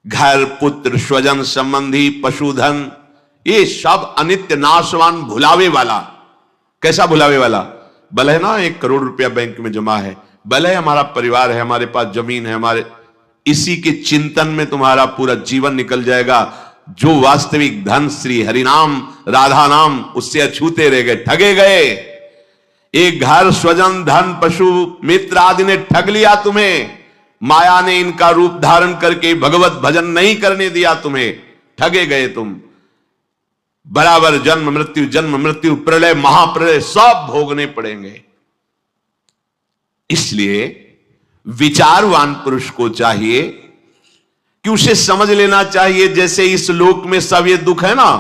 घर, पुत्र, स्वजन, संबंधी, पशुधन, ये सब अनित्य, नाशवान, भुलावे वाला। कैसा भुलावे वाला? भले है ना 1 करोड़ रुपया बैंक में जमा है, भले है हमारा परिवार है, हमारे पास जमीन है, हमारे इसी के चिंतन में तुम्हारा पूरा जीवन निकल जाएगा। जो वास्तविक धन श्री हरिनाम, राधा नाम, उससे अछूते रह गए, ठगे गए। एक घर, स्वजन, धन, पशु, मित्र आदि ने ठग लिया तुम्हें। माया ने इनका रूप धारण करके भगवत भजन नहीं करने दिया तुम्हें, ठगे गए तुम। बराबर जन्म मृत्यु, प्रलय, महाप्रलय सब भोगने पड़ेंगे। इसलिए विचारवान पुरुष को चाहिए कि उसे समझ लेना चाहिए, जैसे इस लोक में सब ये दुख है ना,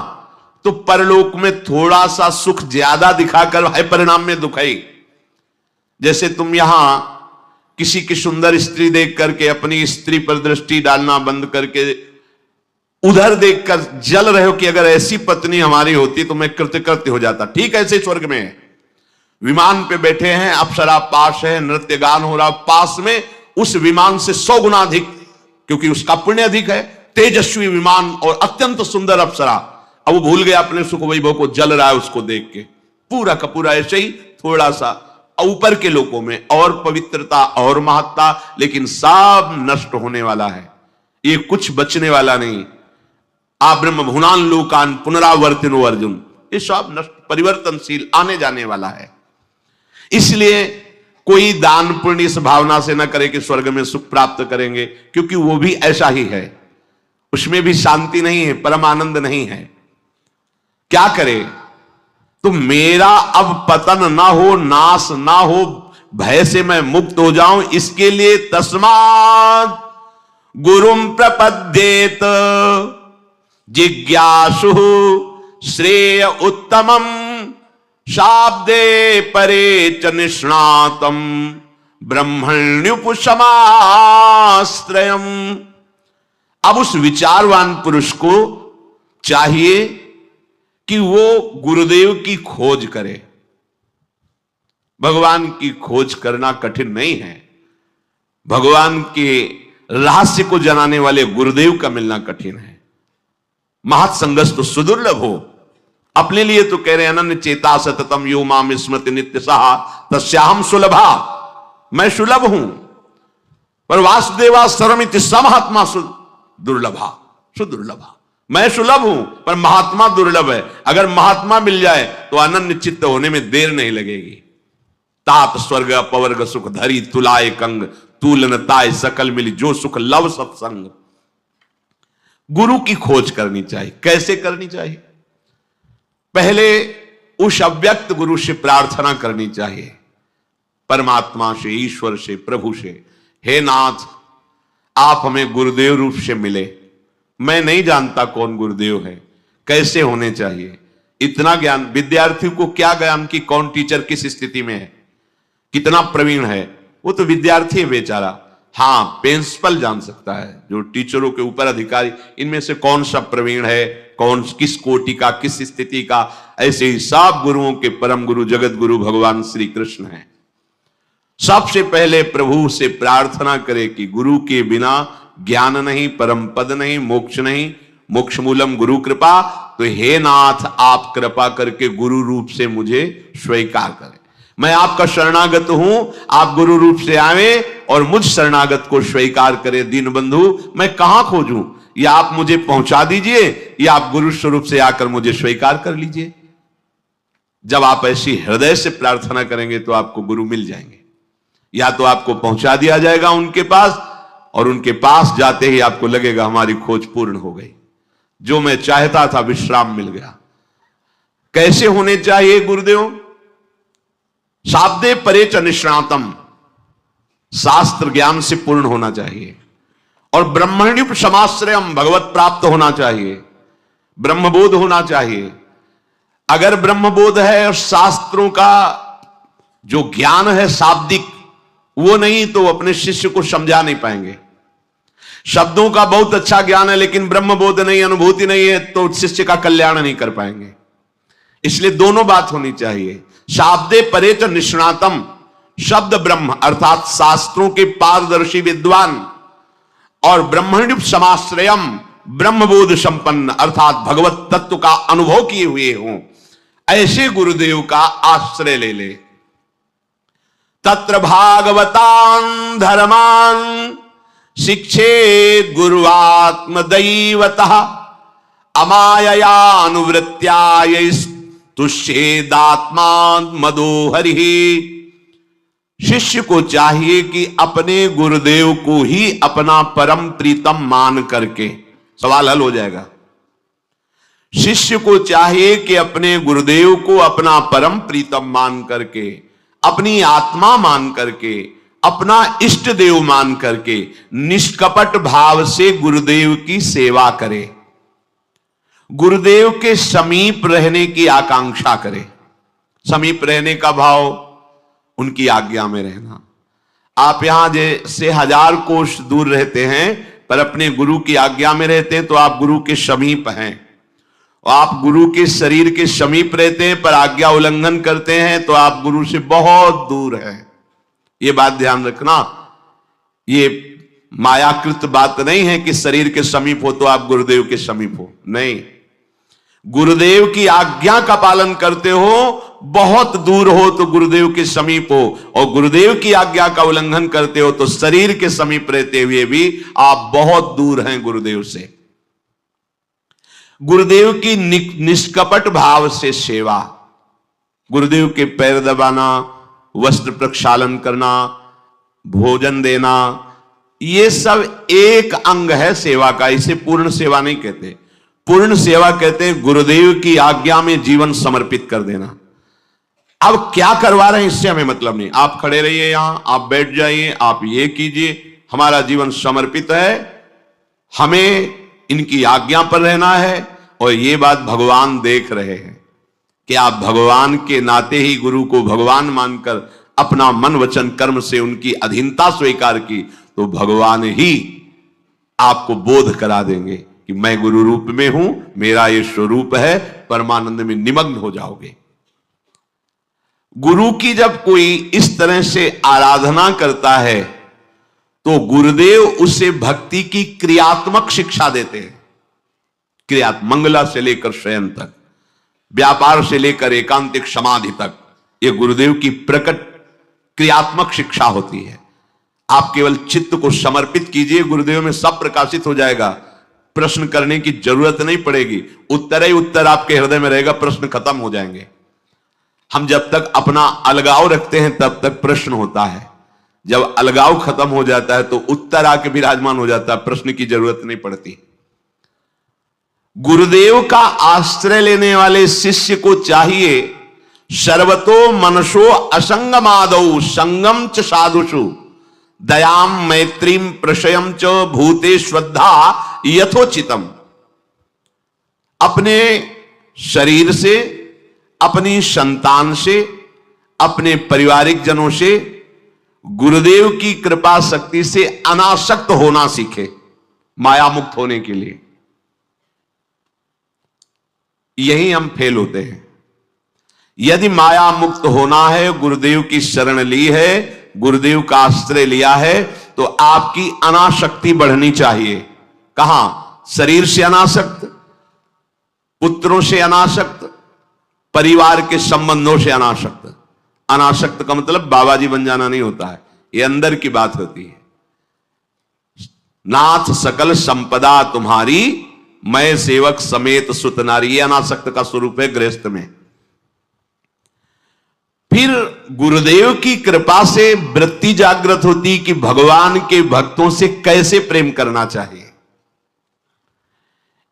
तो परलोक में थोड़ा सा सुख ज्यादा दिखाकर है परिणाम में दुख है। जैसे तुम यहां किसी की सुंदर स्त्री देख करके अपनी स्त्री पर दृष्टि डालना बंद करके उधर देखकर जल रहे हो कि अगर ऐसी पत्नी हमारी होती तो मैं कृतकृत्य हो जाता। ठीक ऐसे स्वर्ग में है, विमान पे बैठे हैं, अप्सरा पास है, नृत्य गान हो रहा, पास में उस विमान से 100 गुना अधिक, क्योंकि उसका पुण्य अधिक है, तेजस्वी विमान और अत्यंत सुंदर अप्सरा। अब वो भूल गया अपने सुख वैभव को, जल रहा है उसको देख के। पूरा का पूरा ऐसे ही थोड़ा सा ऊपर के लोकों में और पवित्रता और महत्ता, लेकिन सब नष्ट होने वाला है, ये कुछ बचने वाला नहीं। आ ब्रह्म भुनान लोकान पुनरावर्तिनो अर्जुन, ये सब नष्ट, परिवर्तनशील, आने जाने वाला है। इसलिए कोई दान पुण्य इस भावना से न करे कि स्वर्ग में सुख प्राप्त करेंगे, क्योंकि वो भी ऐसा ही है, उसमें भी शांति नहीं है, परम आनंद नहीं है। क्या करे? तो मेरा अब पतन ना हो, नाश ना हो, भय से मैं मुक्त हो जाऊं, इसके लिए तस्मात् गुरुम प्रपद्येत जिज्ञासु श्रेय उत्तमम शाब्दे परे च निष्णातम ब्रह्मण्युपशमाश्रयम्। अब उस विचारवान पुरुष को चाहिए कि वो गुरुदेव की खोज करे। भगवान की खोज करना कठिन नहीं है, भगवान के रहस्य को जनाने वाले गुरुदेव का मिलना कठिन है। महत्संगस्तु सुदुर्लभ हो, अपने लिए तो कह रहे हैं अनन्य चेता सततम यो माम स्मृति नित्य सहा तस्याहम सुलभा, मैं सुलभ हूं, पर वासुदेवा सर्वमिति समहात्मा दुर्लभा, सुदुर्लभा। मैं सुलभ हूं पर महात्मा दुर्लभ है। अगर महात्मा मिल जाए तो अनन्य चित्त होने में देर नहीं लगेगी। तात स्वर्ग अपवर्ग सुख धरी तुलाए कंग, तूलन ताय सकल मिली जो सुख लव सत्संग। गुरु की खोज करनी चाहिए। कैसे करनी चाहिए? पहले उस अव्यक्त गुरु से प्रार्थना करनी चाहिए, परमात्मा से, ईश्वर से, प्रभु से, हे नाथ आप हमें गुरुदेव रूप से मिले। मैं नहीं जानता कौन गुरुदेव है, कैसे होने चाहिए, इतना ज्ञान विद्यार्थी को क्या ज्ञान की कौन टीचर किस स्थिति में है, कितना प्रवीण है, वो तो विद्यार्थी है बेचारा। हां, प्रिंसिपल जान सकता है, जो टीचरों के ऊपर अधिकारी, इनमें से कौन सा प्रवीण है, कौन किस कोटि का, किस स्थिति का। ऐसे ही सब गुरुओं के परम गुरु जगत गुरु भगवान श्री कृष्ण है। सबसे पहले प्रभु से प्रार्थना करे कि गुरु के बिना ज्ञान नहीं, परम पद नहीं, मोक्ष नहीं, मोक्ष मूलम गुरु कृपा। तो हे नाथ आप कृपा करके गुरु रूप से मुझे स्वीकार करें। मैं आपका शरणागत हूं, आप गुरु रूप से आए और मुझ शरणागत को स्वीकार करें। दीन बंधु मैं कहां खोजूं, या आप मुझे पहुंचा दीजिए या आप गुरु स्वरूप से आकर मुझे स्वीकार कर लीजिए। जब आप ऐसी हृदय से प्रार्थना करेंगे तो आपको गुरु मिल जाएंगे, या तो आपको पहुंचा दिया जाएगा उनके पास, और उनके पास जाते ही आपको लगेगा हमारी खोज पूर्ण हो गई, जो मैं चाहता था विश्राम मिल गया। कैसे होने चाहिए गुरुदेव? शाब्दे परे च निष्णातम, शास्त्र ज्ञान से पूर्ण होना चाहिए, और ब्रह्मण्युपशमाश्रयम्, भगवत प्राप्त होना चाहिए, ब्रह्मबोध होना चाहिए। अगर ब्रह्मबोध है और शास्त्रों का जो ज्ञान है शाब्दिक वो नहीं, तो अपने शिष्य को समझा नहीं पाएंगे। शब्दों का बहुत अच्छा ज्ञान है लेकिन ब्रह्मबोध नहीं, अनुभूति नहीं है, तो शिष्य का कल्याण नहीं कर पाएंगे। इसलिए दोनों बात होनी चाहिए। शाब्दे परे च निष्णातम, शब्द ब्रह्म अर्थात शास्त्रों के पारदर्शी विद्वान, और ब्रह्मण्युप समाश्रयम, ब्रह्मबोध संपन्न अर्थात भगवत तत्व का अनुभव किए हुए हों, ऐसे गुरुदेव का आश्रय ले ले। तत्र भागवतान धर्मान शिक्षेत गुरुआत्मदैवतः अमाययानुवृत्त्या तुष्येदात्मान मदोहरि। शिष्य को चाहिए कि अपने गुरुदेव को ही अपना परम प्रीतम मान करके, सवाल हल हो जाएगा। शिष्य को चाहिए कि अपने गुरुदेव को अपना परम प्रीतम मान करके, अपनी आत्मा मान करके, अपना इष्ट देव मान करके निष्कपट भाव से गुरुदेव की सेवा करे, गुरुदेव के समीप रहने की आकांक्षा करे। समीप रहने का भाव उनकी आज्ञा में रहना। आप यहां जैसे 1000 कोस दूर रहते हैं पर अपने गुरु की आज्ञा में रहते हैं तो आप गुरु के समीप हैं, और आप गुरु के शरीर के समीप रहते हैं पर आज्ञा उल्लंघन करते हैं तो आप गुरु से बहुत दूर हैं। ये बात ध्यान रखना। ये मायाकृत बात नहीं है कि शरीर के समीप हो तो आप गुरुदेव के समीप हो, नहीं। गुरुदेव की आज्ञा का पालन करते हो, बहुत दूर हो तो गुरुदेव के समीप हो, और गुरुदेव की आज्ञा का उल्लंघन करते हो तो शरीर के समीप रहते हुए भी आप बहुत दूर हैं गुरुदेव से। गुरुदेव की निष्कपट भाव से सेवा, गुरुदेव के पैर दबाना, वस्त्र प्रक्षालन करना, भोजन देना, ये सब एक अंग है सेवा का। इसे पूर्ण सेवा नहीं कहते। पूर्ण सेवा कहते हैं गुरुदेव की आज्ञा में जीवन समर्पित कर देना। अब क्या करवा रहे हैं इससे हमें मतलब नहीं। आप खड़े रहिए यहां, आप बैठ जाइए, आप ये कीजिए, हमारा जीवन समर्पित है, हमें इनकी आज्ञा पर रहना है। और ये बात भगवान देख रहे हैं कि आप भगवान के नाते ही गुरु को भगवान मानकर अपना मन वचन कर्म से उनकी अधीनता स्वीकार की तो भगवान ही आपको बोध करा देंगे कि मैं गुरु रूप में हूं, मेरा ये स्वरूप है। परमानंद में निमग्न हो जाओगे। गुरु की जब कोई इस तरह से आराधना करता है तो गुरुदेव उसे भक्ति की क्रियात्मक शिक्षा देते हैं। मंगला से लेकर शयन तक, व्यापार से लेकर एकांतिक समाधि तक, यह गुरुदेव की प्रकट क्रियात्मक शिक्षा होती है। आप केवल चित्त को समर्पित कीजिए, गुरुदेव में सब प्रकाशित हो जाएगा। प्रश्न करने की जरूरत नहीं पड़ेगी, उत्तर ही उत्तर आपके हृदय में रहेगा, प्रश्न खत्म हो जाएंगे। हम जब तक अपना अलगाव रखते हैं तब तक प्रश्न होता है, जब अलगाव खत्म हो जाता है तो उत्तर आके विराजमान हो जाता है, प्रश्न की जरूरत नहीं पड़ती। गुरुदेव का आश्रय लेने वाले शिष्य को चाहिए सर्वतो मनसो असंगमादौ संगम च साधुषु दयाम मैत्रीम प्रशयम च भूते श्रद्धा यथोचितम। अपने शरीर से, अपनी संतान से, अपने पारिवारिक जनों से गुरुदेव की कृपा शक्ति से अनासक्त होना सीखे, माया मुक्त होने के लिए। यही हम फेल होते हैं। यदि माया मुक्त होना है, गुरुदेव की शरण ली है, गुरुदेव का आश्रय लिया है, तो आपकी अनासक्ति बढ़नी चाहिए। कहां? शरीर से अनासक्त, पुत्रों से अनासक्त, परिवार के संबंधों से अनासक्त। अनासक्त का मतलब बाबा जी बन जाना नहीं होता है, यह अंदर की बात होती है। नाथ सकल संपदा तुम्हारी, मैं सेवक समेत सुत नारी, ये अनासक्त का स्वरूप है गृहस्थ में। फिर गुरुदेव की कृपा से वृत्ति जागृत होती कि भगवान के भक्तों से कैसे प्रेम करना चाहिए।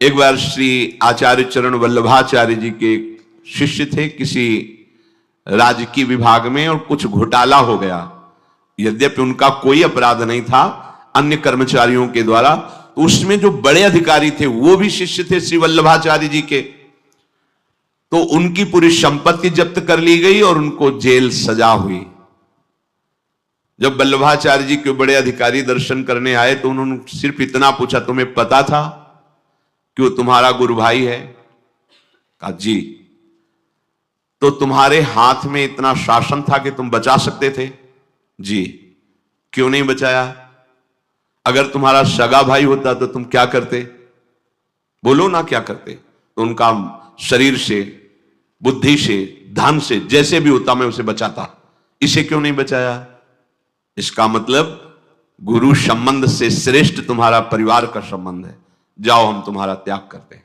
एक बार श्री आचार्य चरण वल्लभाचार्य जी के शिष्य थे किसी राजकीय विभाग में, और कुछ घोटाला हो गया। यद्यपि उनका कोई अपराध नहीं था, अन्य कर्मचारियों के द्वारा, तो उसमें जो बड़े अधिकारी थे वो भी शिष्य थे श्री वल्लभाचार्य जी के, तो उनकी पूरी संपत्ति जब्त कर ली गई और उनको जेल सजा हुई। जब वल्लभाचार्य जी के बड़े अधिकारी दर्शन करने आए तो उन्होंने सिर्फ इतना पूछा, तुम्हें पता था कि वो तुम्हारा गुरु भाई है? कहा जी। तो तुम्हारे हाथ में इतना शासन था कि तुम बचा सकते थे? जी। क्यों नहीं बचाया? अगर तुम्हारा सगा भाई होता तो तुम क्या करते? बोलो ना, क्या करते? तो उनका शरीर से, बुद्धि से, धन से, जैसे भी होता मैं उसे बचाता। इसे क्यों नहीं बचाया? इसका मतलब गुरु संबंध से श्रेष्ठ तुम्हारा परिवार का संबंध है। जाओ, हम तुम्हारा त्याग करते हैं।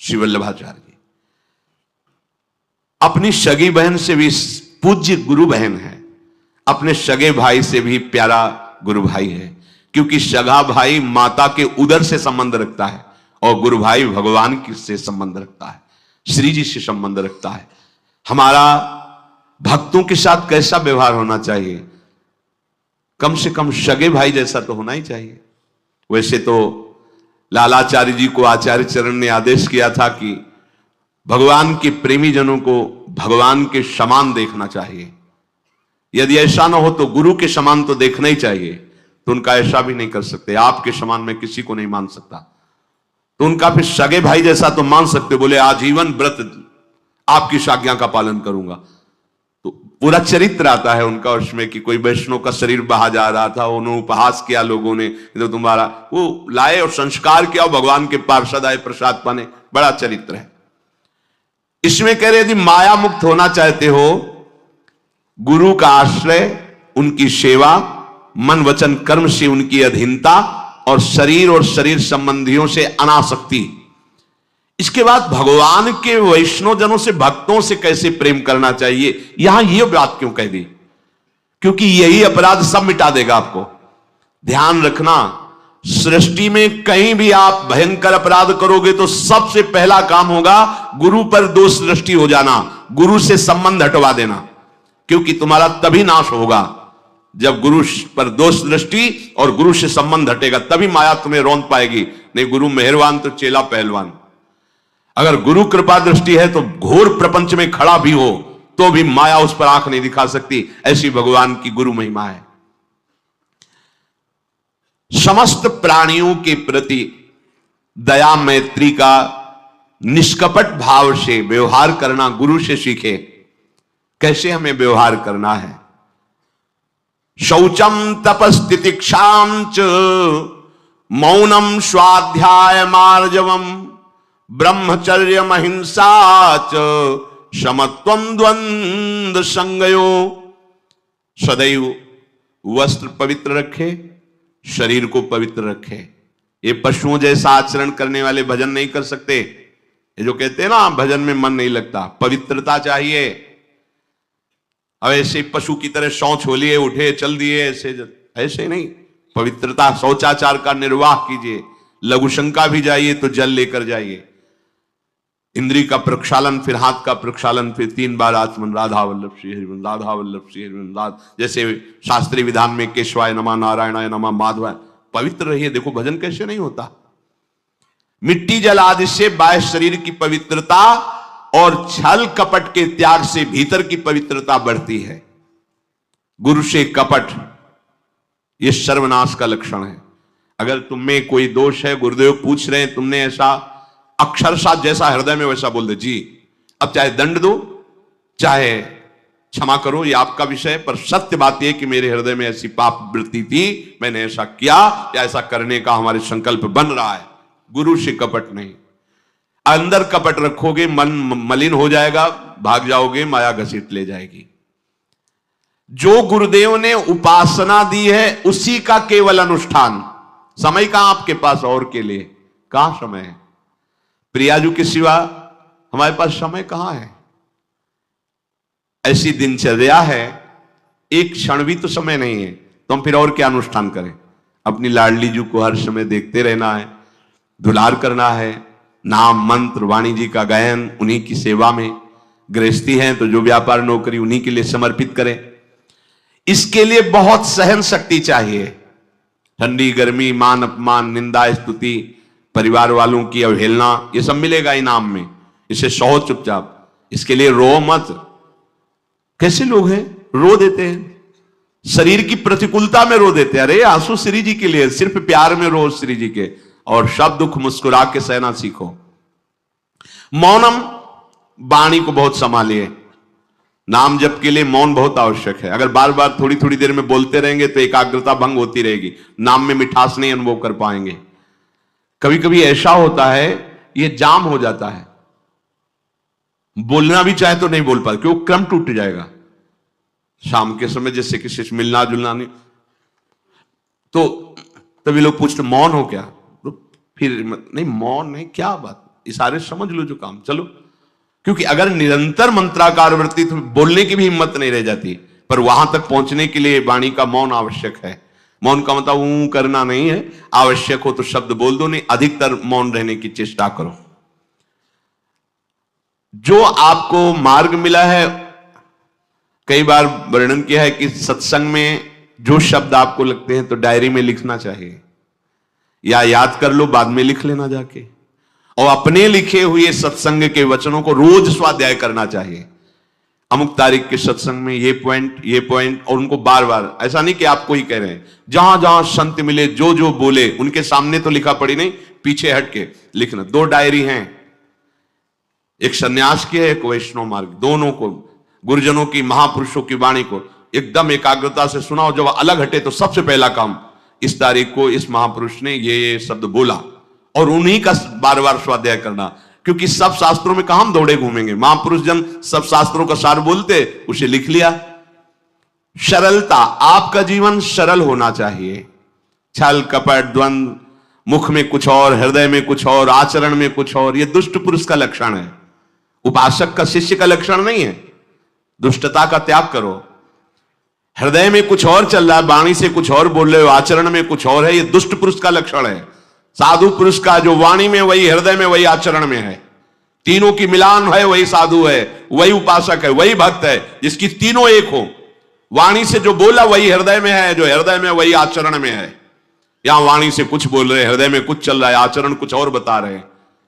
श्री वल्लभाचार्य जी अपनी सगी बहन से भी पूज्य गुरु बहन है, अपने सगे भाई से भी प्यारा गुरु भाई है, क्योंकि सगा भाई माता के उदर से संबंध रखता है और गुरु भाई भगवान से संबंध रखता है, श्री जी से संबंध रखता है। हमारा भक्तों के साथ कैसा व्यवहार होना चाहिए? कम से कम सगे भाई जैसा तो होना ही चाहिए। वैसे तो लालाचार्य जी को आचार्य चरण ने आदेश किया था कि भगवान के प्रेमी जनों को भगवान के समान देखना चाहिए। यदि ऐसा ना हो तो गुरु के समान तो देखना ही चाहिए। तो उनका ऐसा भी नहीं कर सकते, आपके समान मैं किसी को नहीं मान सकता। तो उनका फिर सगे भाई जैसा तो मान सकते, बोले आजीवन व्रत आपकी आज्ञा का पालन करूंगा। तो पूरा चरित्र आता है उनका उसमें कि कोई वैष्णव का शरीर बहा जा रहा था, उन्होंने उपहास किया लोगों ने, तो तुम्हारा वो लाए और संस्कार किया, भगवान के पार्षद आए प्रसाद पाने। बड़ा चरित्र है। इसमें कह रहे यदि माया मुक्त होना चाहते हो, गुरु का आश्रय, उनकी सेवा, मन वचन कर्म से उनकी अधीनता और शरीर संबंधियों से अनासक्ति। इसके बाद भगवान के वैष्णव जनों से, भक्तों से कैसे प्रेम करना चाहिए, यहां यह बात क्यों कह दी? क्योंकि यही अपराध सब मिटा देगा आपको। ध्यान रखना, सृष्टि में कहीं भी आप भयंकर अपराध करोगे तो सबसे पहला काम होगा गुरु पर दोष दृष्टि हो जाना, गुरु से संबंध हटवा देना। क्योंकि तुम्हारा तभी नाश होगा जब गुरु पर दोष दृष्टि और गुरु से संबंध हटेगा, तभी माया तुम्हें रौंद पाएगी। नहीं, गुरु मेहरबान तो चेला पहलवान। अगर गुरु कृपा दृष्टि है तो घोर प्रपंच में खड़ा भी हो तो भी माया उस पर आंख नहीं दिखा सकती। ऐसी भगवान की गुरु महिमा है। समस्त प्राणियों के प्रति दया मैत्री का निष्कपट भाव से व्यवहार करना गुरु से सीखे। कैसे हमें व्यवहार करना है? शौचम तपस्तितिक्षाम च मौनम स्वाध्याय मार्जवम ब्रह्मचर्य महिंसा च समत्वम द्वंद्व संगयो। सदैव वस्त्र पवित्र रखे, शरीर को पवित्र रखे। ये पशुओं जैसा आचरण करने वाले भजन नहीं कर सकते। ये जो कहते हैं ना भजन में मन नहीं लगता, पवित्रता चाहिए। अब ऐसे पशु की तरह शौच हो लिए, उठे चल दिए, ऐसे नहीं। पवित्रता, शौचाचार का निर्वाह कीजिए। लघुशंका भी जाइए तो जल लेकर जाइए। इंद्री का प्रक्षालन, फिर हाथ का प्रक्षालन, फिर 3 बार आचमन, राधा वल्लभ श्री हरिवंश, राधा वल्लभ श्री हरिवंश। जैसे शास्त्रीय विधान में केशवाय नमः, नारायणाय नमः, माधवाय। पवित्र रहिए। देखो भजन कैसे नहीं होता। मिट्टी जल आदि से बाह्य शरीर की पवित्रता और छल कपट के त्याग से भीतर की पवित्रता बढ़ती है। गुरु से कपट, यह सर्वनाश का लक्षण है। अगर तुम में कोई दोष है, गुरुदेव पूछ रहे हैं, तुमने ऐसा अक्षरशः जैसा हृदय में वैसा बोल दे जी, अब चाहे दंड दो चाहे क्षमा करो, ये आपका विषय है। पर सत्य बात यह कि मेरे हृदय में ऐसी पाप वृत्ति थी, मैंने ऐसा किया या ऐसा करने का हमारे संकल्प बन रहा है। गुरु से कपट नहीं। अंदर कपट रखोगे, मन मलिन हो जाएगा, भाग जाओगे, माया घसीट ले जाएगी। जो गुरुदेव ने उपासना दी है उसी का केवल अनुष्ठान। समय कहां आपके पास और के लिए? कहां समय है? प्रियाजू के सिवा हमारे पास समय कहां है? ऐसी दिनचर्या है, एक क्षण भी तो समय नहीं है, तो हम फिर और क्या अनुष्ठान करें? अपनी लाडली जू को हर समय देखते रहना है, दुलार करना है, नाम मंत्र वाणी जी का गायन, उन्हीं की सेवा में। गृहस्थी है तो जो व्यापार नौकरी उन्हीं के लिए समर्पित करें। इसके लिए बहुत सहन शक्ति चाहिए। ठंडी गर्मी, मान अपमान, निंदा स्तुति, परिवार वालों की अवहेलना, ये सब मिलेगा इनाम में। इसे सहो चुपचाप, इसके लिए रो मत। कैसे लोग हैं रो देते हैं, शरीर की प्रतिकूलता में रो देते हैं। अरे आंसू श्री जी के लिए, सिर्फ प्यार में रो श्री जी के, और सब दुख मुस्कुरा के सहना सीखो। मौनम, वाणी को बहुत संभालिए। नाम जप के लिए मौन बहुत आवश्यक है। अगर बार बार थोड़ी थोड़ी देर में बोलते रहेंगे तो एकाग्रता भंग होती रहेगी, नाम में मिठास नहीं अनुभव कर पाएंगे। कभी कभी ऐसा होता है ये जाम हो जाता है, बोलना भी चाहे तो नहीं बोल पाते क्योंकि क्रम टूट जाएगा। शाम के समय जैसे किसी से मिलना जुलना नहीं, तो तभी लोग पूछते मौन हो क्या, तो फिर नहीं मौन नहीं, क्या बात, इशारे समझ लो जो काम, चलो। क्योंकि अगर निरंतर मंत्राकार वृत्ति तो बोलने की भी हिम्मत नहीं रह जाती, पर वहां तक पहुंचने के लिए वाणी का मौन आवश्यक है। मौन का मतलब ऊं करना नहीं है, आवश्यक हो तो शब्द बोल दो, नहीं अधिकतर मौन रहने की चेष्टा करो। जो आपको मार्ग मिला है, कई बार वर्णन किया है कि सत्संग में जो शब्द आपको लगते हैं तो डायरी में लिखना चाहिए, या याद कर लो बाद में लिख लेना जाके, और अपने लिखे हुए सत्संग के वचनों को रोज स्वाध्याय करना चाहिए। अमुक तारीख के सत्संग में ये पॉइंट, और उनको बार बार, ऐसा नहीं कि आपको ही कह रहे हैं, जहां जहां संत मिले जो जो बोले उनके सामने तो लिखा पड़ी नहीं, पीछे हट के लिखना। 2 डायरी हैं, एक सन्यास की है, एक वैष्णव मार्ग, दोनों को गुरुजनों की महापुरुषों की वाणी को एकदम एकाग्रता से सुनाओ। जब अलग हटे तो सबसे पहला काम, इस तारीख को इस महापुरुष ने ये शब्द बोला, और उन्हीं का बार बार स्वाध्याय करना। क्योंकि सब शास्त्रों में कहां हम दौड़े घूमेंगे, महापुरुष जन सब शास्त्रों का सार बोलते, उसे लिख लिया। सरलता, आपका जीवन सरल होना चाहिए। छल कपट द्वंद्व, मुख में कुछ और हृदय में कुछ और, आचरण में कुछ और, यह दुष्ट पुरुष का लक्षण है, उपासक का शिष्य का लक्षण नहीं है। दुष्टता का त्याग करो। हृदय में कुछ और चल रहा है, वाणी से कुछ और बोल रहे हो, आचरण में कुछ और है, यह दुष्ट पुरुष का लक्षण है। साधु पुरुष का जो वाणी में वही, हृदय में वही, आचरण में है, तीनों की मिलान है, वही साधु है, वही उपासक है, वही भक्त है, जिसकी तीनों एक हो। वाणी से जो बोला वही हृदय में है, जो हृदय में वही आचरण में है। यहां वाणी से कुछ बोल रहे, हृदय में कुछ चल रहा है, आचरण कुछ और बता रहे,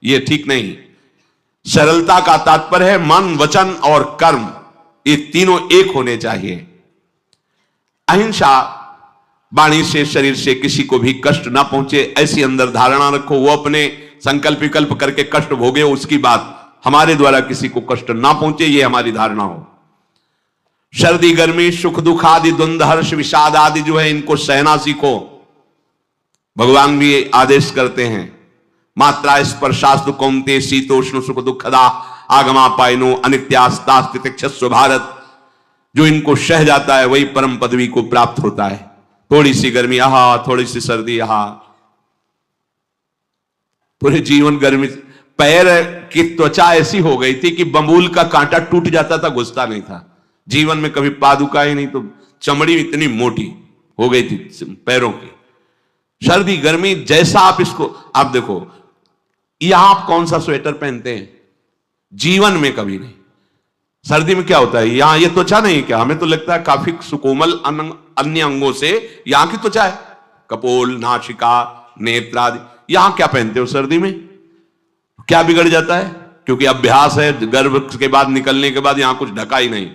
यह ठीक नहीं। सरलता का तात्पर्य है मन, वचन और कर्म, ये तीनों एक होने चाहिए। अहिंसा, वाणी से शरीर से किसी को भी कष्ट ना पहुंचे, ऐसी अंदर धारणा रखो। वो अपने संकल्प विकल्प करके कष्ट भोगे, उसकी बात, हमारे द्वारा किसी को कष्ट ना पहुंचे, ये हमारी धारणा हो। सर्दी गर्मी सुख दुख आदि द्वंद्व हर्ष विषाद आदि जो है, इनको सहना सीखो। भगवान भी आदेश करते हैं, मात्रा स्पर्शास्तु कौन्तेय शीतोष्ण सुख दुखदा आगमा पायनो अनित्यास्तास्तितिक्षस्व भारत। जो इनको सह जाता है वही परम पदवी को प्राप्त होता है। थोड़ी सी गर्मी आहा, थोड़ी सी सर्दी आहा, पूरे जीवन गर्मी। पैर की त्वचा ऐसी हो गई थी कि बबूल का कांटा टूट जाता था, घुसता नहीं था। जीवन में कभी पादुका ही नहीं, तो चमड़ी इतनी मोटी हो गई थी पैरों की। सर्दी गर्मी जैसा आप इसको, आप देखो यहां आप कौन सा स्वेटर पहनते हैं, जीवन में कभी नहीं। सर्दी में क्या होता है, यहां ये त्वचा नहीं क्या, हमें तो लगता है काफी सुकोमल अन्य अंगों से यहां की त्वचा है, कपोल, नासिका, नेत्र आदि। यहां क्या पहनते हो सर्दी में, क्या बिगड़ जाता है, क्योंकि अभ्यास है, गर्भ के बाद निकलने के बाद यहां कुछ ढका ही नहीं,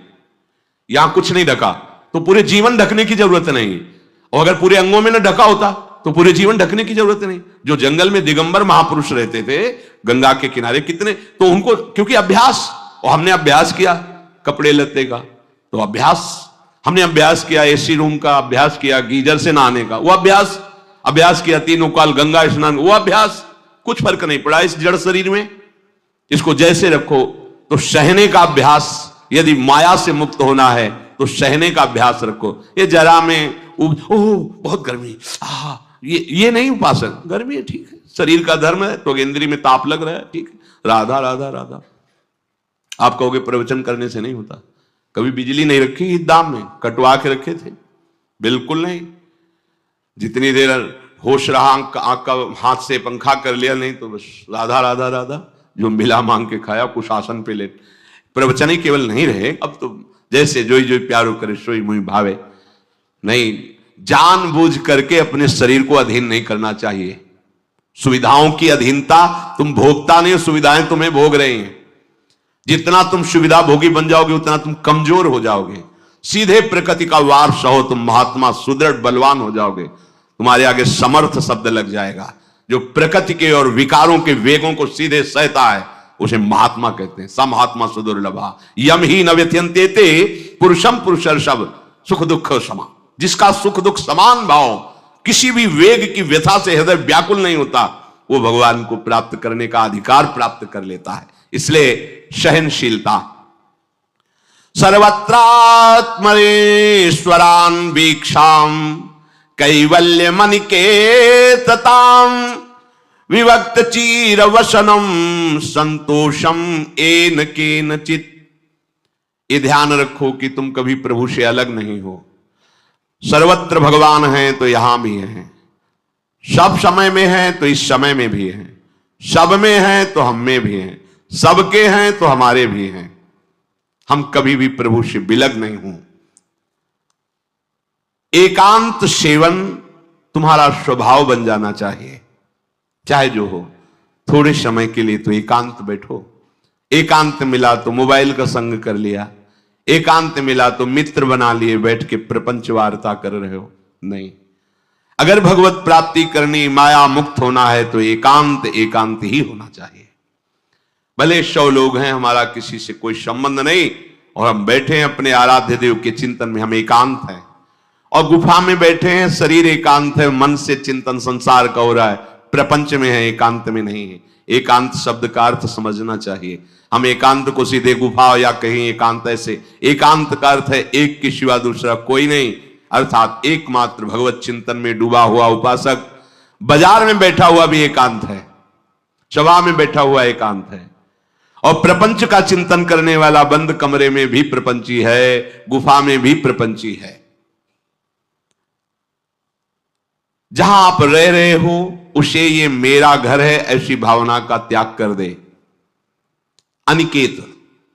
यहां कुछ नहीं ढका, तो पूरे जीवन ढकने की जरूरत नहीं। और अगर पूरे अंगों में न ढका होता तो पूरे जीवन ढकने की जरूरत नहीं। जो जंगल में दिगंबर महापुरुष रहते थे गंगा के किनारे कितने, तो उनको क्योंकि अभ्यास, और हमने अभ्यास किया कपड़े लत्ते का, तो अभ्यास, हमने अभ्यास किया एसी रूम का, अभ्यास किया गीजर से नहाने का, वो अभ्यास किया तीनों काल गंगा स्नान, वो अभ्यास, कुछ फर्क नहीं पड़ा इस जड़ शरीर में। इसको जैसे रखो। तो सहने का अभ्यास, यदि माया से मुक्त होना है तो सहने का अभ्यास रखो। ये जरा में बहुत गर्मी, ये नहीं उपासक, गर्मी है ठीक है, शरीर का धर्म है, तो इंद्री में ताप लग रहा है ठीक है, राधा राधा राधा। आप कहोगे प्रवचन करने से नहीं होता। कभी बिजली नहीं रखी ईद दाम में, कटवा के रखे थे, बिल्कुल नहीं। जितनी देर होश रहा आंख का हाथ से पंखा कर लिया, नहीं तो बस राधा राधा राधा, जो मिला मांग के खाया, कुछ आसन पे लेट। प्रवचन ही केवल नहीं रहे, अब तो जैसे जोई जोई प्यारो करे सोई मुई भावे। नहीं, जानबूझ करके अपने शरीर को अधीन नहीं करना चाहिए। सुविधाओं की अधीनता, तुम भोगता नहीं, सुविधाएं तुम्हें भोग रही हैं। जितना तुम सुविधा भोगी बन जाओगे उतना तुम कमजोर हो जाओगे। सीधे प्रकृति का वार सहो, तुम महात्मा सुदृढ़ बलवान हो जाओगे। तुम्हारे आगे समर्थ शब्द लग जाएगा। जो प्रकृति के और विकारों के वेगों को सीधे सहता है उसे महात्मा कहते हैं। स महात्मा सुदुर्लभा यम ही न व्यत्यंते ते पुरुषम पुरुषर्षभ सुख दुख समा। जिसका सुख दुख समान भाव, किसी भी वेग की व्यथा से हृदय व्याकुल नहीं होता, वो भगवान को प्राप्त करने का अधिकार प्राप्त कर लेता है। इसलिए सहनशीलता। सर्वत्रात्मनेश्वरान वीक्षाम कैवल्य मनिकेतताम विभक्त चीर वसनम संतोषम एन केनचित। ये ध्यान रखो कि तुम कभी प्रभु से अलग नहीं हो। सर्वत्र भगवान हैं तो यहां भी हैं, सब समय में हैं तो इस समय में भी हैं, सब में हैं तो हम में भी हैं, सबके हैं तो हमारे भी हैं। हम कभी भी प्रभु से बिलग नहीं हूं। एकांत सेवन तुम्हारा स्वभाव बन जाना चाहिए, चाहे जो हो। थोड़े समय के लिए तो एकांत बैठो। एकांत मिला तो मोबाइल का संग कर लिया, एकांत मिला तो मित्र बना लिए, बैठ के प्रपंच वार्ता कर रहे हो। नहीं, अगर भगवत प्राप्ति करनी, माया मुक्त होना है तो एकांत एकांत ही होना चाहिए। भले 100 लोग हैं, हमारा किसी से कोई संबंध नहीं, और हम बैठे हैं अपने आराध्य देव के चिंतन में, हम एकांत हैं। और गुफा में बैठे हैं, शरीर एकांत है, मन से चिंतन संसार का हो रहा है, प्रपंच में है, एकांत में नहीं है। एकांत शब्द का अर्थ समझना चाहिए। हम एकांत को सीधे गुफा या कहीं एकांत, ऐसे एकांत का अर्थ है एक के सिवा दूसरा कोई नहीं, अर्थात एकमात्र भगवत चिंतन में डूबा हुआ उपासक। बाजार में बैठा हुआ भी एकांत है, सभा में बैठा हुआ एकांत है, और प्रपंच का चिंतन करने वाला बंद कमरे में भी प्रपंची है, गुफा में भी प्रपंची है। जहां आप रह रहे हो उसे ये मेरा घर है ऐसी भावना का त्याग कर दे। अनिकेत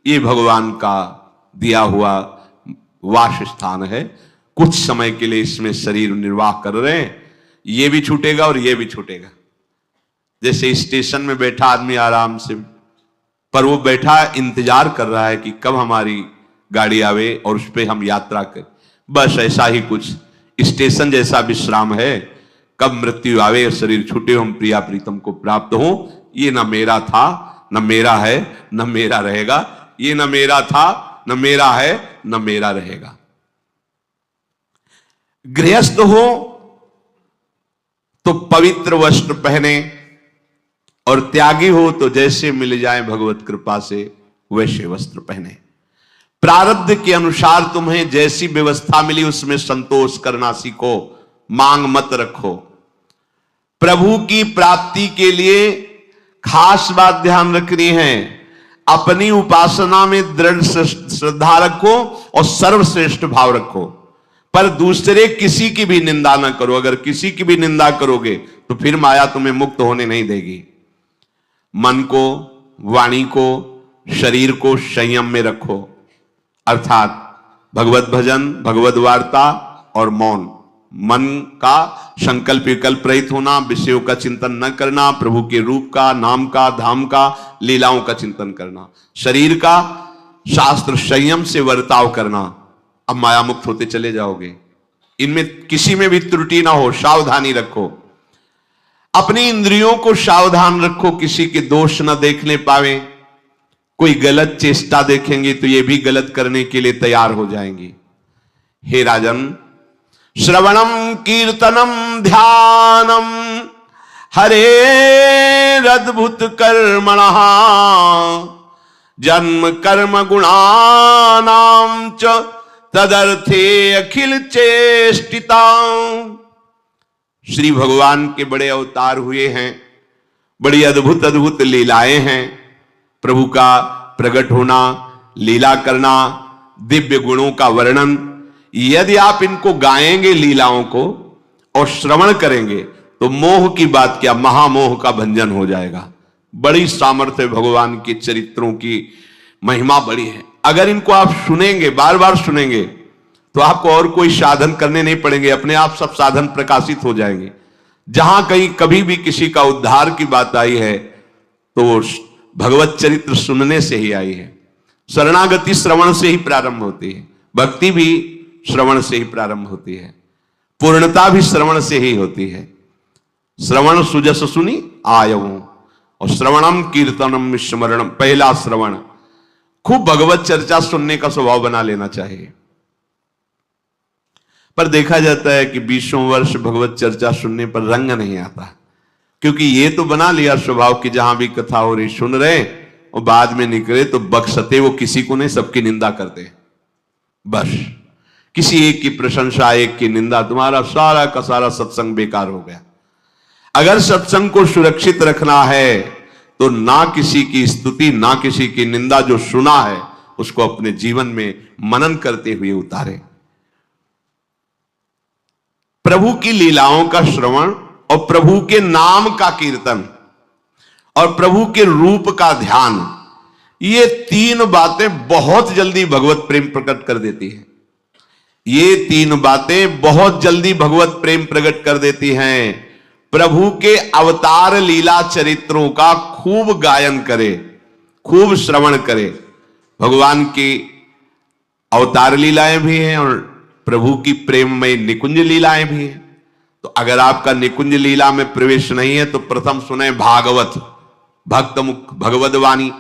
ये भगवान का दिया हुआ वास स्थान है। कुछ समय के लिए इसमें शरीर निर्वाह कर रहे हैं, ये भी छूटेगा और ये भी छूटेगा। जैसे स्टेशन में बैठा आदमी आराम से, पर वो बैठा इंतजार कर रहा है कि कब हमारी गाड़ी आवे और उस पर हम यात्रा करें। बस ऐसा ही कुछ स्टेशन जैसा विश्राम है, कब मृत्यु आवे और शरीर छूटे, हम प्रिया प्रीतम को प्राप्त हो। ये न मेरा था, न मेरा है, न मेरा रहेगा। ये न मेरा था, न मेरा है, न मेरा रहेगा। गृहस्थ हो तो पवित्र वस्त्र पहने, और त्यागी हो तो जैसे मिल जाए भगवत कृपा से वैसे वस्त्र पहने। प्रारब्ध के अनुसार तुम्हें जैसी व्यवस्था मिली उसमें संतोष करना सीखो, मांग मत रखो। प्रभु की प्राप्ति के लिए खास बात ध्यान रखनी है, अपनी उपासना में दृढ़ श्रद्धा रखो और सर्वश्रेष्ठ भाव रखो, पर दूसरे किसी की भी निंदा ना करो। अगर किसी की भी निंदा करोगे तो फिर माया तुम्हें मुक्त होने नहीं देगी। मन को, वाणी को, शरीर को संयम में रखो, अर्थात भगवत भजन, भगवत वार्ता और मौन। मन का संकल्प विकल्प रहित होना, विषयों का चिंतन न करना, प्रभु के रूप का, नाम का, धाम का, लीलाओं का चिंतन करना। शरीर का शास्त्र संयम से वर्ताव करना। अब माया मुक्त होते चले जाओगे। इनमें किसी में भी त्रुटि ना हो, सावधानी रखो। अपनी इंद्रियों को सावधान रखो, किसी के दोष न देखने पावे। कोई गलत चेष्टा देखेंगे तो ये भी गलत करने के लिए तैयार हो जाएंगी। हे राजन, श्रवणम कीर्तनम ध्यानम हरेरद्भुत कर्मणः जन्म कर्म गुणानां च तदर्थे अखिल चेष्टिता। श्री भगवान के बड़े अवतार हुए हैं, बड़ी अद्भुत अद्भुत लीलाएं हैं। प्रभु का प्रकट होना, लीला करना, दिव्य गुणों का वर्णन। यदि आप इनको गाएंगे लीलाओं को और श्रवण करेंगे तो मोह की बात क्या, महामोह का भंजन हो जाएगा। बड़ी सामर्थ्य भगवान के चरित्रों की, महिमा बड़ी है। अगर इनको आप सुनेंगे, बार बार सुनेंगे, तो आपको और कोई साधन करने नहीं पड़ेंगे, अपने आप सब साधन प्रकाशित हो जाएंगे। जहां कहीं कभी भी किसी का उद्धार की बात आई है तो भगवत चरित्र सुनने से ही आई है। शरणागति श्रवण से ही प्रारंभ होती है, भक्ति भी श्रवण से ही प्रारंभ होती है, पूर्णता भी श्रवण से ही होती है। श्रवण सुजस सुनी आयऊ, और श्रवणम कीर्तनम स्मरणम, पहला श्रवण, खूब भगवत चर्चा सुनने का स्वभाव बना लेना चाहिए। पर देखा जाता है कि 20 वर्ष भगवत चर्चा सुनने पर रंग नहीं आता, क्योंकि ये तो बना लिया स्वभाव कि जहां भी कथा हो रही सुन रहे और बाद में निकले तो बख्शते वो किसी को नहीं, सबकी निंदा करते। बस किसी एक की प्रशंसा, एक की निंदा, तुम्हारा सारा का सारा सत्संग बेकार हो गया। अगर सत्संग को सुरक्षित रखना है तो ना किसी की स्तुति ना किसी की निंदा, जो सुना है उसको अपने जीवन में मनन करते हुए उतारे। प्रभु की लीलाओं का श्रवण और प्रभु के नाम का कीर्तन और प्रभु के रूप का ध्यान, ये तीन बातें बहुत जल्दी भगवत प्रेम प्रकट कर देती हैं। ये तीन बातें बहुत जल्दी भगवत प्रेम प्रकट कर देती हैं। प्रभु के अवतार लीला चरित्रों का खूब गायन करे, खूब श्रवण करे। भगवान की अवतार लीलाएं भी हैं और प्रभु की प्रेममय निकुंज लीलाएं भी हैं। तो अगर आपका निकुंज लीला में प्रवेश नहीं है तो प्रथम सुने भागवत, भक्त मुख भगवद वाणी,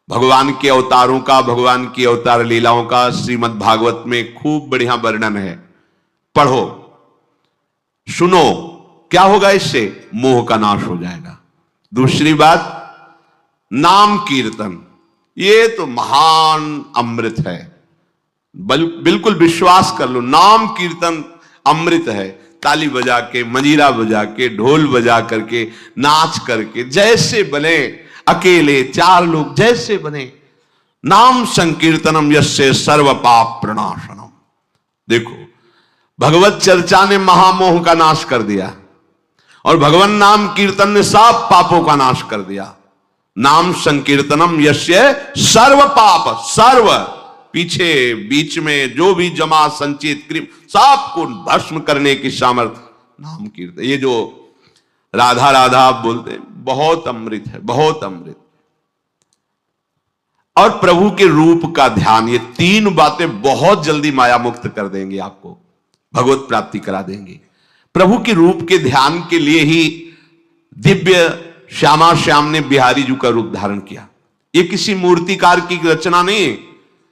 भगवान के अवतारों का, भगवान की अवतार लीलाओं का श्रीमद् भागवत में खूब बढ़िया वर्णन है। पढ़ो, सुनो, क्या होगा इससे? मोह का नाश हो जाएगा। दूसरी बात, नाम कीर्तन, ये तो महान अमृत है। बिल्कुल विश्वास कर लो, नाम कीर्तन अमृत है। ताली बजा के, मंजीरा बजा के, ढोल बजा करके, नाच करके, जैसे बने, अकेले चार लोग जैसे बने, नाम संकीर्तनम यस्य सर्व पाप प्रणाशनम। देखो, भगवत चर्चा ने महामोह का नाश कर दिया और भगवान नाम कीर्तन ने सब पापों का नाश कर दिया। नाम संकीर्तनम यस्य सर्व पाप, सर्व पीछे बीच में जो भी जमा संचित क्रिम सबको भस्म करने की सामर्थ्य नाम कीर्तन। ये जो राधा राधा आप बोलते हैं, बहुत अमृत है, बहुत अमृत। और प्रभु के रूप का ध्यान, ये तीन बातें बहुत जल्दी माया मुक्त कर देंगे, आपको भगवत प्राप्ति करा देंगे। प्रभु के रूप के ध्यान के लिए ही दिव्य श्यामा श्याम ने बिहारी जी का रूप धारण किया। ये किसी मूर्तिकार की रचना नहीं है।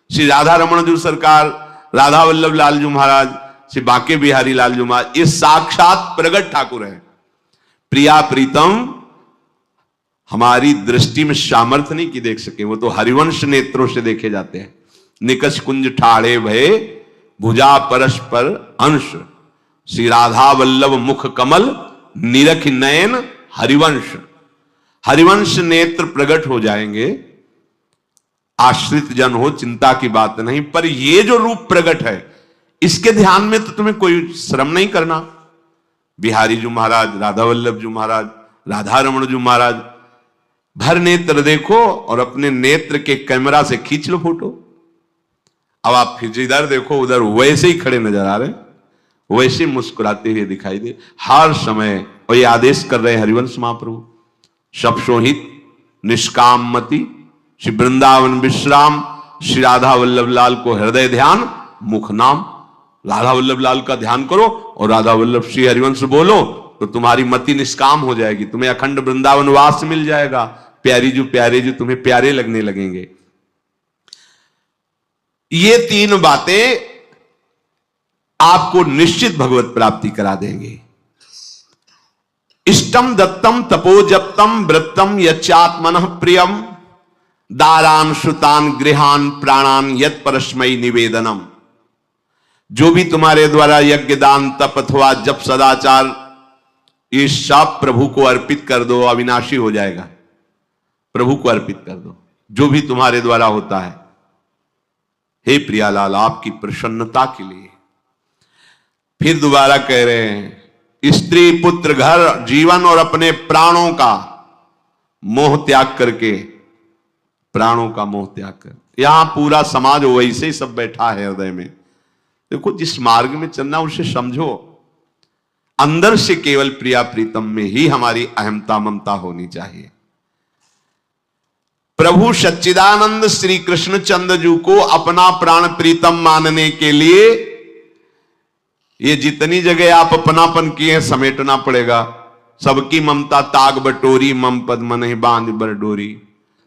श्री राधा रमण जी सरकार, राधा वल्लभ लाल जी महाराज, श्री बांके बिहारी लाल जी महाराज, ये साक्षात प्रगट ठाकुर है। प्रिया प्रीतम हमारी दृष्टि में सामर्थ्य नहीं कि देख सके, वो तो हरिवंश नेत्रों से देखे जाते हैं। निकष कुंज ठाड़े भये भुजा परस्पर अंश, श्री राधा वल्लभ मुख कमल निरख नयन हरिवंश। हरिवंश नेत्र प्रकट हो जाएंगे, आश्रित जन हो, चिंता की बात नहीं। पर ये जो रूप प्रकट है, इसके ध्यान में तो तुम्हें कोई श्रम नहीं करना। बिहारी जी महाराज, राधा वल्लभ जी महाराज, राधा रमण जी महाराज, भर नेत्र देखो और अपने नेत्र के कैमरा से खींच लो फोटो। अब आप फिर इधर देखो, उधर वैसे ही खड़े नजर आ रहे, वैसे मुस्कुराते हुए दिखाई दे हर समय। और ये आदेश कर रहे हैं हरिवंश महाप्रभु, शब्दोहित निष्काम मति, श्री वृंदावन विश्राम, श्री राधा वल्लभ लाल को हृदय ध्यान, मुख नाम। राधा वल्लभ लाल का ध्यान करो और राधा वल्लभ श्री हरिवंश बोलो तो तुम्हारी मति निष्काम हो जाएगी, तुम्हें अखंड वृंदावन वास मिल जाएगा। प्यारे जो तुम्हें प्यारे लगने लगेंगे। ये तीन बातें आपको निश्चित भगवत प्राप्ति करा देंगे। इष्टम दत्तम तपोजप्तम वृत्तम यच्चात्मनः प्रियम, दारान श्रुतान गृहान प्राणान यत् परस्मै निवेदनम। जो भी तुम्हारे द्वारा यज्ञ दान तप अथवा जप सदाचार, ये सब प्रभु को अर्पित कर दो, अविनाशी हो जाएगा। प्रभु को अर्पित कर दो जो भी तुम्हारे द्वारा होता है। हे प्रियालाल, आपकी प्रसन्नता के लिए। फिर दोबारा कह रहे हैं, स्त्री पुत्र घर जीवन और अपने प्राणों का मोह त्याग करके, प्राणों का मोह त्याग कर। यहां पूरा समाज वैसे ही सब बैठा है हृदय में। देखो, जिस मार्ग में चलना उसे समझो। अंदर से केवल प्रिया प्रीतम में ही हमारी अहमता ममता होनी चाहिए। प्रभु सच्चिदानंद श्री कृष्ण चंद्र जी को अपना प्राण प्रीतम मानने के लिए ये जितनी जगह आप अपनापन किए हैं समेटना पड़ेगा। सबकी ममता ताग बटोरी, मम पद मन ही बांध बर डोरी।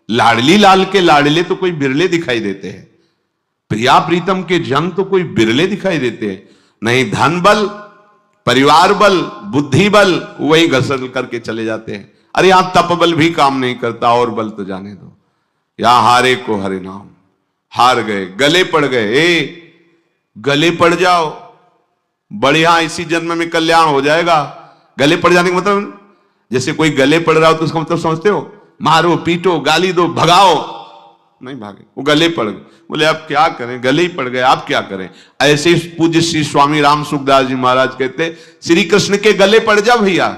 लाडली लाल के लाडले तो कोई बिरले दिखाई देते हैं, प्रिया प्रीतम के जन तो कोई बिरले दिखाई देते हैं। नहीं धन बल, परिवार बल, बुद्धि बल, वही घसर करके चले जाते हैं। अरे यहां तप बल भी काम नहीं करता, और बल तो जाने दो। यहां हारे को हरे नाम, हार गए, गले पड़ गए। गले पड़ जाओ, बढ़िया इसी जन्म में कल्याण हो जाएगा। गले पड़ जाने का मतलब, जैसे कोई गले पड़ रहा हो तो उसका मतलब समझते हो, मारो पीटो गाली दो भगाओ, नहीं भागे, वो गले पड़ गए। बोले अब क्या करें, गले ही पड़ गए, आप क्या करें। ऐसे ही पूज्य श्री स्वामी राम सुखदास जी महाराज कहते, श्री कृष्ण के गले पड़ जाओ भैया,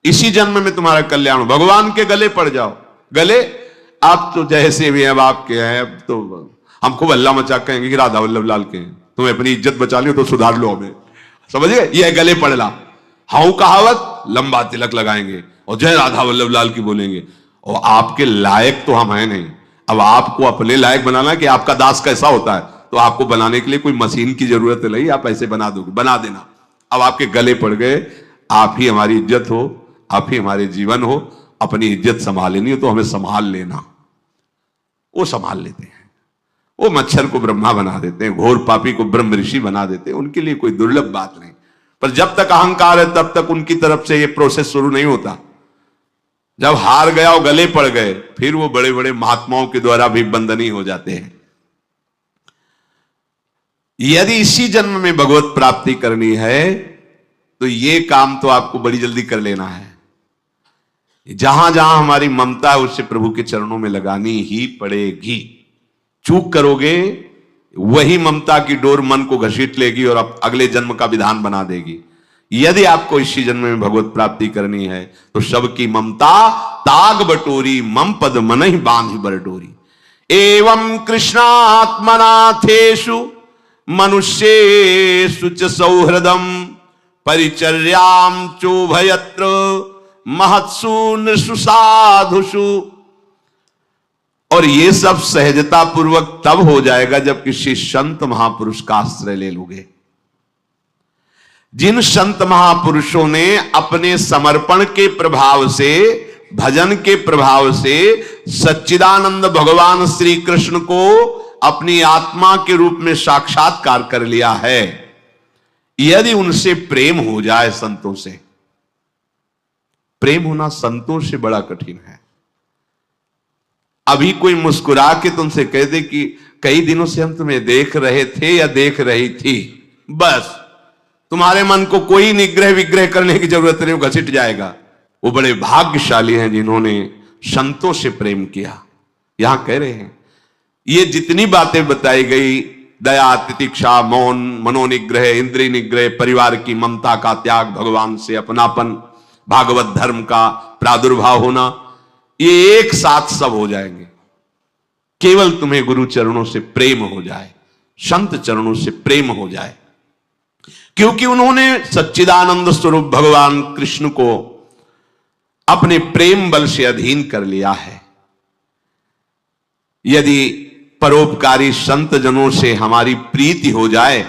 इसी जन्म में तुम्हारा कल्याण हो। भगवान के गले पड़ जाओ। गले आप तो जैसे भी अब आपके हैं, अब तो हम खूब अल्लाह मचा कहेंगे कि राधा वल्लभ लाल के हैं, तुम्हें अपनी इज्जत बचा लियो तो सुधार लो हमें, समझिए। ये गले पड़ला, हाउ कहावत, लंबा तिलक लगाएंगे और जय राधा वल्लभ लाल की बोलेंगे। और आपके लायक तो हम हैं नहीं। अब आपको अपने लायक बनाना कि आपका दास कैसा होता है, तो आपको बनाने के लिए कोई मशीन की जरूरत नहीं, आप ऐसे बना दोगे, बना देना। अब आपके गले पड़ गए, आप ही हमारी इज्जत हो, आप ही हमारे जीवन हो। अपनी इज्जत संभाल लेनी हो तो हमें संभाल लेना। वो संभाल लेते हैं, वो मच्छर को ब्रह्मा बना देते हैं, घोर पापी को ब्रह्म ऋषि बना देते हैं, उनके लिए कोई दुर्लभ बात नहीं। पर जब तक अहंकार है तब तक उनकी तरफ से ये प्रोसेस शुरू नहीं होता। जब हार गया और गले पड़ गए, फिर वो बड़े बड़े महात्माओं के द्वारा भी बंधनी हो जाते हैं। यदि इसी जन्म में भगवत प्राप्ति करनी है तो ये काम तो आपको बड़ी जल्दी कर लेना है। जहां जहां हमारी ममता है उससे प्रभु के चरणों में लगानी ही पड़ेगी। चूक करोगे, वही ममता की डोर मन को घसीट लेगी और अब अगले जन्म का विधान बना देगी। यदि आपको इसी जन्म में भगवत प्राप्ति करनी है तो सबकी ममता ताग बटोरी, मम पद मन ही बांध बर डोरी। एवं कृष्णात्मनाथेषु मनुष्येषु च सौहृदम परिचर्याम चोभयत्र महत्सु नृषु साधुषु। और ये सब सहजता पूर्वक तब हो जाएगा जब किसी संत महापुरुष का आश्रय ले लोगे। जिन संत महापुरुषों ने अपने समर्पण के प्रभाव से, भजन के प्रभाव से सच्चिदानंद भगवान श्री कृष्ण को अपनी आत्मा के रूप में साक्षात्कार कर लिया है, यदि उनसे प्रेम हो जाए, संतों से प्रेम होना संतों से बड़ा कठिन है। अभी कोई मुस्कुरा के तुमसे कह दे कि कई दिनों से हम तुम्हें देख रहे थे या देख रही थी, बस तुम्हारे मन को कोई निग्रह विग्रह करने की जरूरत नहीं, वो घसीट जाएगा। वो बड़े भाग्यशाली हैं जिन्होंने संतों से प्रेम किया। यहां कह रहे हैं ये जितनी बातें बताई गई, दया, तितिक्षा, मौन, मनोनिग्रह, इंद्रिय निग्रह, परिवार की ममता का त्याग, भगवान से अपनापन, भागवत धर्म का प्रादुर्भाव होना, ये एक साथ सब हो जाएंगे। केवल तुम्हें गुरु चरणों से प्रेम हो जाए, संत चरणों से प्रेम हो जाए, क्योंकि उन्होंने सच्चिदानंद स्वरूप भगवान कृष्ण को अपने प्रेम बल से अधीन कर लिया है। यदि परोपकारी संत जनों से हमारी प्रीति हो जाए